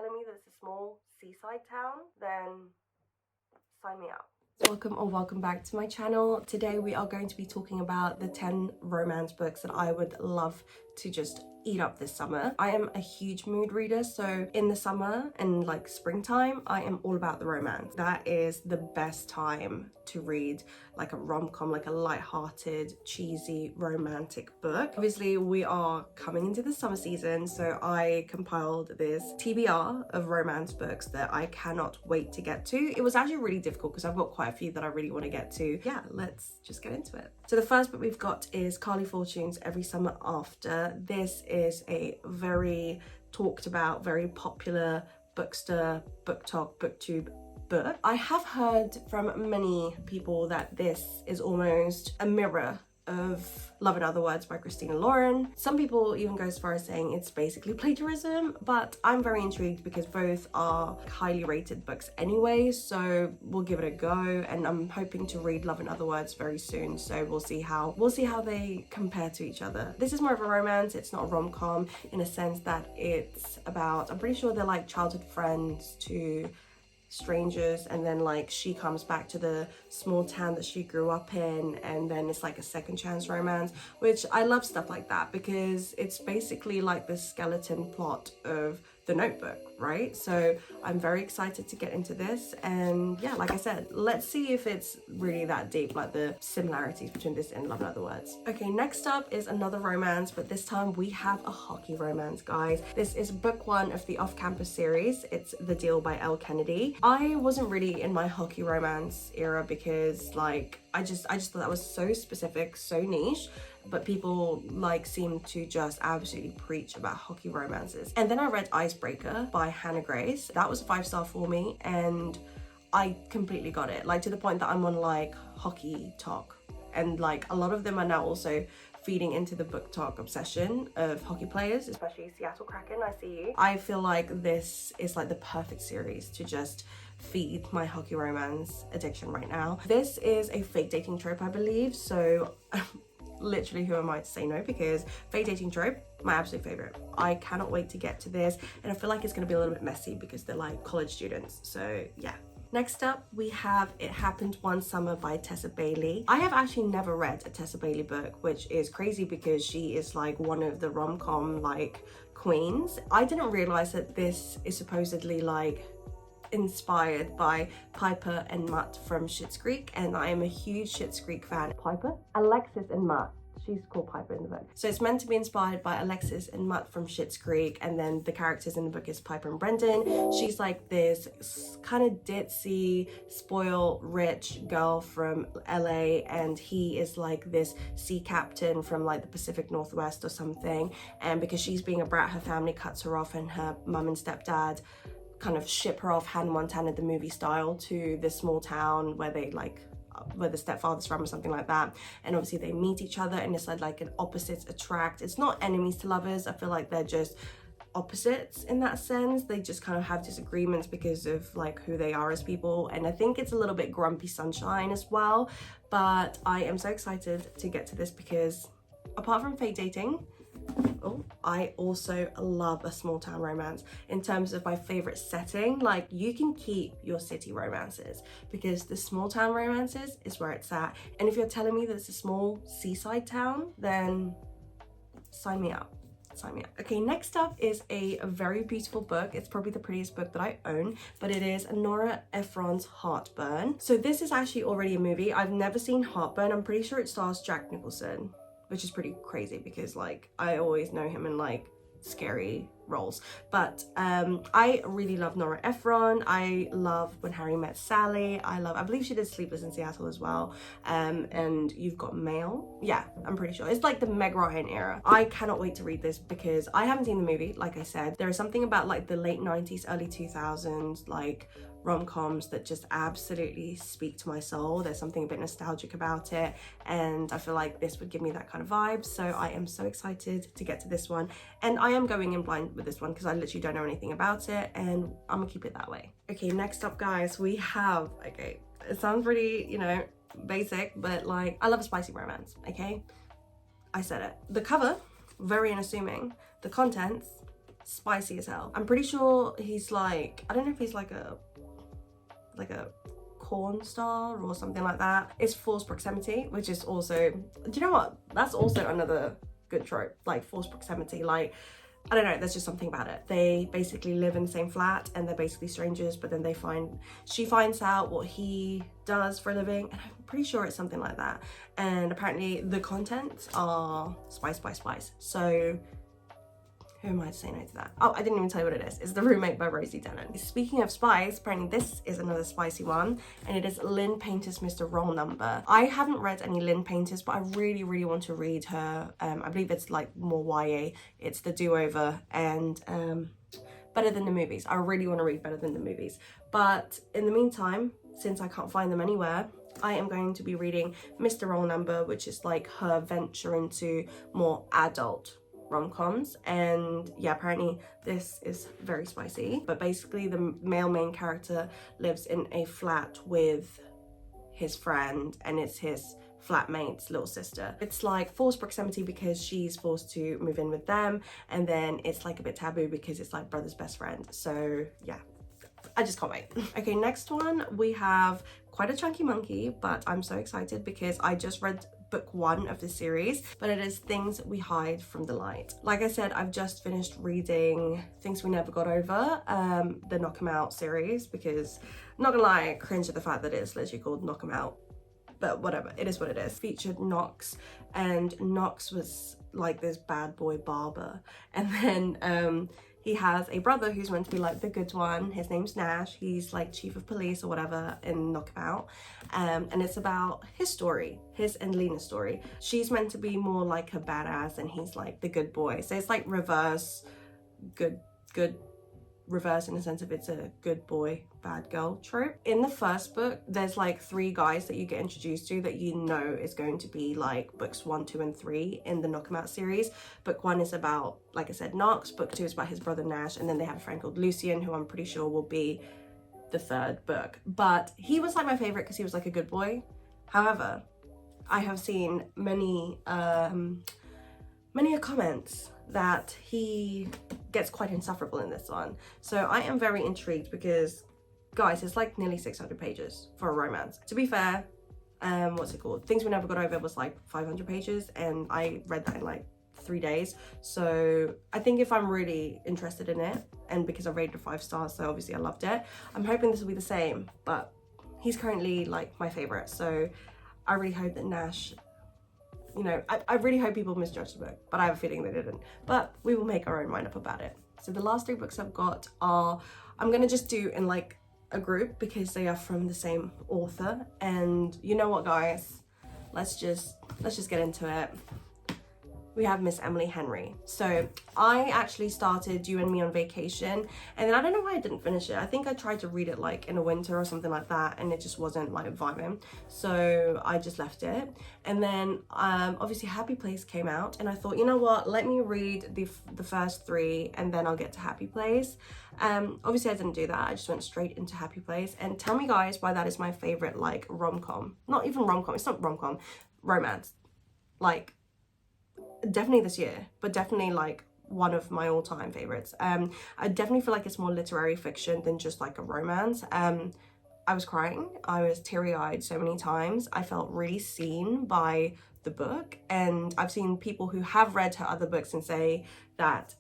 telling me that it's a small seaside town, then sign me up. Welcome back to my channel. Today we are going to be talking about the 10 romance books that I would love to just eat up this summer. I am a huge mood reader, so in the summer and like springtime, I am all about the romance. That is the best time to read like a rom-com, like a light-hearted, cheesy, romantic book. Obviously, we are coming into the summer season, so I compiled this TBR of romance books that I cannot wait to get to. It was actually really difficult because I've got quite a few that I really want to get to. Yeah, let's just get into it. So the first book we've got is Carly Fortune's Every Summer After. This is a very talked about, very popular bookster, booktok, booktube book. I have heard from many people that this is almost a mirror of Love in Other Words by Christina Lauren. Some people even go as far as saying it's basically plagiarism, but I'm very intrigued because both are highly rated books anyway, so we'll give it a go, and I'm hoping to read Love in Other Words very soon, so we'll see how they compare to each other. This is more of a romance. It's not a rom-com in a sense that it's about, I'm pretty sure they're like childhood friends to strangers, and then like she comes back to the small town that she grew up in, and then it's like a second chance romance, which I love stuff like that because it's basically like the skeleton plot of The Notebook, right? So I'm very excited to get into this, and yeah, like I said, let's see if it's really that deep, like the similarities between this and Love in Other Words. Okay, next up is another romance, but this time we have a hockey romance, guys. This is book 1 of the off-campus series. It's The Deal by Elle Kennedy. I wasn't really in my hockey romance era because like I just thought that was so specific, so niche, but people like seem to just absolutely preach about hockey romances. And then I read Icebreaker by Hannah Grace. That was a 5-star for me, and I completely got it, like to the point that I'm on like hockey talk, and like a lot of them are now also feeding into the booktok obsession of hockey players, especially Seattle Kraken. I see you. I feel like this is like the perfect series to just feed my hockey romance addiction right now. This is a fake dating trope, I believe, so literally who am I to say no, because fake dating trope, my absolute favorite. I cannot wait to get to this, and I feel like it's going to be a little bit messy because they're like college students, so yeah. Next up, we have It Happened One Summer by Tessa Bailey. I have actually never read a Tessa Bailey book, which is crazy because she is like one of the rom-com like queens. I didn't realize that this is supposedly like inspired by Piper and Mutt from Schitt's Creek, and I am a huge Schitt's Creek fan. Piper? Alexis and Mutt. She's called Piper in the book. So it's meant to be inspired by Alexis and Mutt from Schitt's Creek, and then the characters in the book is Piper and Brendan. She's like this kind of ditzy, spoiled, rich girl from LA, and he is like this sea captain from like the Pacific Northwest or something, and because she's being a brat, her family cuts her off, and her mum and stepdad kind of ship her off Hannah Montana the movie style to this small town where they like where the stepfather's from or something like that, and obviously they meet each other, and it's like an opposites attract. It's not enemies to lovers. I feel like they're just opposites in that sense. They just kind of have disagreements because of like who they are as people, and I think it's a little bit grumpy sunshine as well, but I am so excited to get to this because apart from fake dating, I also love a small town romance. In terms of my favorite setting, like you can keep your city romances because the small town romances is where it's at. And if you're telling me that it's a small seaside town, then sign me up. Sign me up. Okay, next up is a very beautiful book. It's probably the prettiest book that I own, but it is Nora Ephron's Heartburn. So this is actually already a movie. I've never seen Heartburn. I'm pretty sure it stars Jack Nicholson, which is pretty crazy because like I always know him in like scary roles. But I really love Nora Ephron. I love When Harry Met Sally. I believe she did Sleepless in Seattle as well. And You've Got Mail. Yeah, I'm pretty sure. It's like the Meg Ryan era. I cannot wait to read this because I haven't seen the movie, like I said. There is something about like the late 90s, early 2000s, like rom-coms that just absolutely speak to my soul. There's something a bit nostalgic about it, and I feel like this would give me that kind of vibe, so I am so excited to get to this one. And I am going in blind with this one because I literally don't know anything about it, and I'm gonna keep it that way. Okay, next up, guys, we have, okay, it sounds pretty, you know, basic, but like I love a spicy romance. Okay, I said it. The cover, very unassuming. The contents, spicy as hell. I'm pretty sure he's like, I don't know if he's like a corn star or something like that. It's forced proximity, which is also, do you know what? That's also another good trope, like forced proximity. Like, I don't know, there's just something about it. They basically live in the same flat and they're basically strangers, but then she finds out what he does for a living, and I'm pretty sure it's something like that. And apparently the contents are spice. So who am I to say no to that? Oh, I didn't even tell you what it is. It's The Roommate by Rosie Tennant. Speaking of spice, apparently this is another spicy one, and it is Lynn Painter's Mr. Roll Number. I haven't read any Lynn Painters, but I really want to read her. I believe it's like more YA. It's The Do-Over and Better Than the Movies. I really want to read Better Than the Movies. But in the meantime, since I can't find them anywhere, I am going to be reading Mr. Roll Number, which is like her venture into more adult rom-coms. And yeah, apparently this is very spicy, but basically the male main character lives in a flat with his friend, and it's his flatmate's little sister. It's like forced proximity because she's forced to move in with them, and then it's like a bit taboo because it's like brother's best friend. So yeah, I just can't wait. Okay, next one we have quite a chunky monkey, but I'm so excited because I just read book 1 of the series, but it is Things We Hide from the Light. Like I said, I've just finished reading Things We Never Got Over, the Knock 'Em Out series, because I'm not gonna lie, I cringe at the fact that it's literally called Knock 'Em Out, but whatever, it is what it is. Featured Knox, and Knox was like this bad boy barber, and then he has a brother who's meant to be like the good one. His name's Nash. He's like chief of police or whatever in Knock 'Em Out. And it's about his story, his and Lena's story. She's meant to be more like a badass and he's like the good boy. So it's like reverse, good, reverse in the sense of it's a good boy, bad girl trope. In the first book, there's like 3 guys that you get introduced to that you know is going to be like books 1, 2, and 3 in the Knock 'Em Out series. Book 1 is about, like I said, Knox. Book 2 is about his brother Nash, and then they have a friend called Lucian, who I'm pretty sure will be the 3rd book. But he was like my favorite because he was like a good boy. However, I have seen many comments that he gets quite insufferable in this one. So I am very intrigued because, guys, it's like nearly 600 pages for a romance. To be fair, what's it called? Things We Never Got Over was like 500 pages and I read that in like 3 days. So I think if I'm really interested in it, and because I rated it 5 stars, so obviously I loved it, I'm hoping this will be the same. But he's currently like my favorite, so I really hope that Nash, you know, I really hope people misjudged the book, but I have a feeling they didn't. But we will make our own mind up about it. So the last 3 books I've got are, I'm gonna just do in like a group because they are from the same author. And you know what, guys, let's just get into it. We have Miss Emily Henry. So I actually started You and Me on Vacation, and then I don't know why I didn't finish it. I think I tried to read it like in a winter or something like that, and it just wasn't like vibing, so I just left it. And then obviously Happy Place came out, and I thought, you know what, let me read the first 3 and then I'll get to Happy Place. Obviously I didn't do that. I just went straight into Happy Place. And tell me, guys, why that is my favorite like rom-com. Not even rom-com, it's not rom-com, romance. Like, definitely this year, but definitely like one of my all-time favorites. I definitely feel like it's more literary fiction than just like a romance. I was crying, I was teary-eyed so many times. I felt really seen by the book, and I've seen people who have read her other books and say that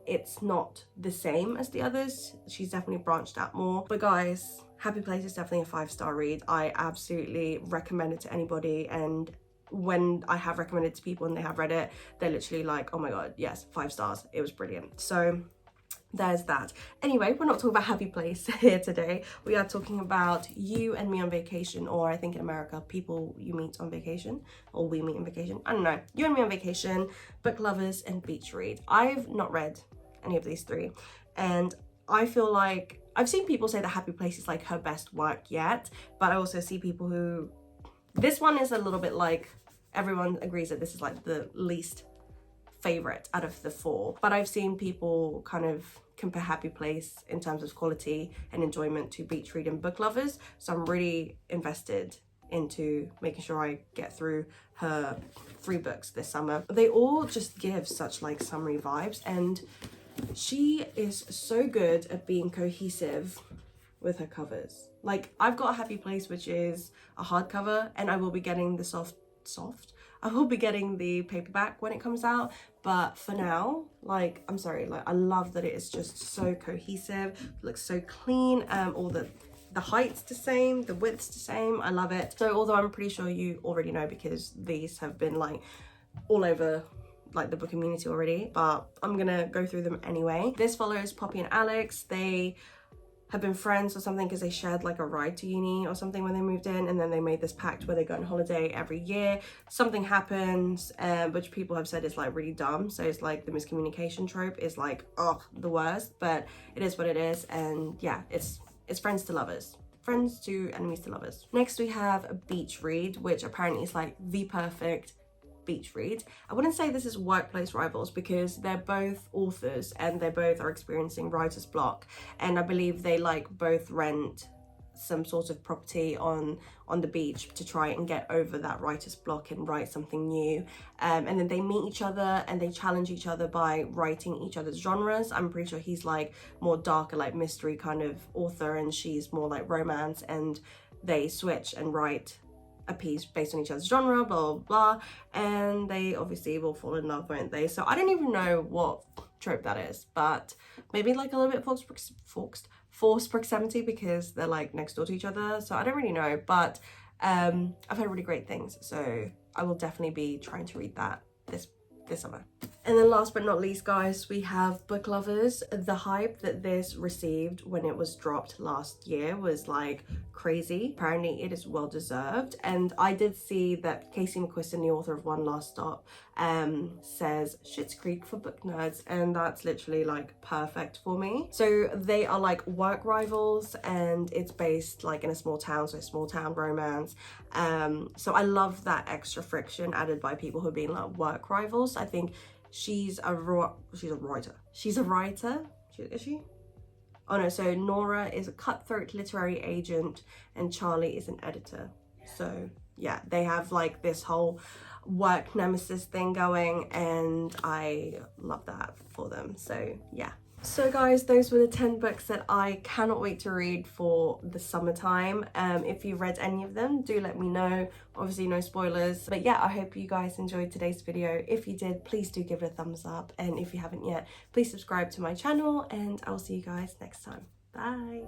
it's not the same as the others. She's definitely branched out more. But guys, Happy Place is definitely a 5-star read. I absolutely recommend it to anybody, and when I have recommended to people and they have read it, they're literally like, oh my god, yes, 5 stars, it was brilliant. So there's that. Anyway, we're not talking about Happy Place here today. We are talking about You and Me on Vacation, or I think in America, People You Meet on Vacation, or We Meet on Vacation. I don't know. You and Me on Vacation, Book Lovers, and Beach Read. I've not read any of these 3, and I feel like I've seen people say that Happy Place is like her best work yet, but I also see people who, this one is a little bit like, everyone agrees that this is like the least favorite out of the 4, but I've seen people kind of compare Happy Place in terms of quality and enjoyment to Beach Read and Book Lovers. So I'm really invested into making sure I get through her 3 books this summer. They all just give such like summery vibes, and She is so good at being cohesive with her covers. Like, I've got a Happy Place, which is a hardcover, and I will be getting the I will be getting the paperback when it comes out, but for now, like, I'm sorry, like, I love that it is just so cohesive, looks so clean, all the height's the same, the width's the same. I love it. So although I'm pretty sure you already know because these have been like all over like the book community already, but I'm gonna go through them anyway. This follows Poppy and Alex. They have been friends or something because they shared like a ride to uni or something when they moved in, and then they made this pact where they go on holiday every year. Something happens, which people have said is like really dumb. So it's like the miscommunication trope is like, oh, the worst, but it is what it is. And yeah, it's friends to lovers. Friends to enemies to lovers. Next we have a beach read, which apparently is like the perfect beach read. I wouldn't say this is workplace rivals because they're both authors and they both are experiencing writer's block, and I believe they like both rent some sort of property on the beach to try and get over that writer's block and write something new, and then they meet each other and they challenge each other by writing each other's genres. I'm pretty sure he's like more darker, like mystery kind of author, and she's more like romance, and they switch and write a piece based on each other's genre, blah blah blah, and they obviously will fall in love, won't they? So I don't even know what trope that is, but maybe like a little bit forced proximity because they're like next door to each other. So I don't really know, but I've heard really great things, so I will definitely be trying to read that this summer. And then last but not least, guys, we have Book Lovers. The hype that this received when it was dropped last year was like crazy. Apparently it is well deserved, and I did see that Casey McQuiston, the author of One Last Stop, says Schitt's Creek for book nerds, and that's literally like perfect for me. So they are like work rivals, and it's based like in a small town, so a small town romance. So I love that extra friction added by people who are being like work rivals. I think she's a writer. Is she? Oh no, so Nora is a cutthroat literary agent and Charlie is an editor. So yeah, they have like this whole work nemesis thing going, and I love that for them. So yeah. So guys, those were the 10 books that I cannot wait to read for the summertime. If you've read any of them, do let me know. Obviously no spoilers, but yeah, I hope you guys enjoyed today's video. If you did, please do give it a thumbs up, and if you haven't yet, please subscribe to my channel, and I'll see you guys next time. Bye.